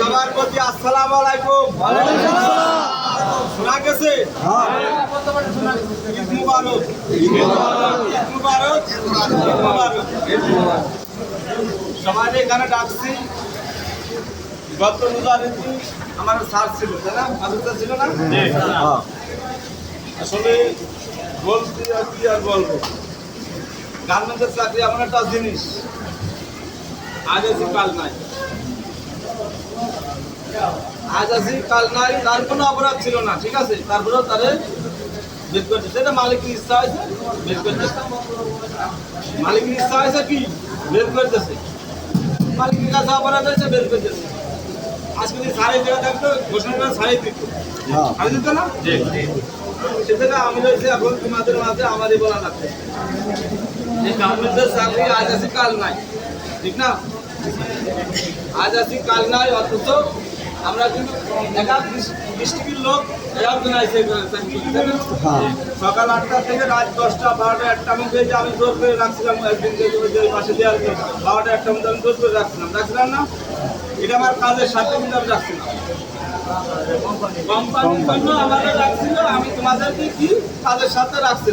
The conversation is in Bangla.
সবার প্রতি আসসালামু আলাইকুম। শোনা গেছে? ঈদ মুবারক, ঈদ মুবারক, ঈদ মুবারক। সবাই এখানে ডাকছি। গত রোজার ঈদে আমার স্যার ছিল, তাই না? মাদ্রাসা ছিল না? আসলে বলছি আর কি আর বলবো, গার্মেন্টের চাকরি এমন একটা জিনিস, আজ আছি কাল নাই, আজ আছি কাল নাই। তার কোনো অপরাধ ছিল না, ঠিক আছে, তারপরেও তাদের বের করতেছে। সেটা মালিকের ইচ্ছা হয়েছে বের করতেছে, মালিকের ইচ্ছা হয়েছে কি বের করতেছে, মালিকের কাছে অপরাধ হয়েছে বের করতেছে। আজকে যদি সাড়ে দেওয়া থাকতো ঘোষণা সাড়ে দিত, সাড়ে দিত না? সেটা আমি রয়েছে এখন তোমাদের মাঝে আমারই বলা লাগছে যে গার্মেন্টের চাকরি আজ আছি কাল নাই, ঠিক না? আজ আছি কাল নাই, অথচ আমরা কিন্তু একাধ ডিস্ট্রিক্টের লোক একজন আইসে সকাল 8টা থেকে রাত 10টা 12টা 1টার মধ্যে যে আমি জোর করে রাখছিলাম, একদিন পাশে দেওয়ার 12টা 1টার মধ্যে আমি জোর করে রাখছিলাম না? এটা আমার কাজের সাথে কিন্তু আমি রাখছিলাম, কোম্পানির জন্য আমাদের রাখছিল, আমি তোমাদেরকে কি কাজের সাথে রাখছিলাম।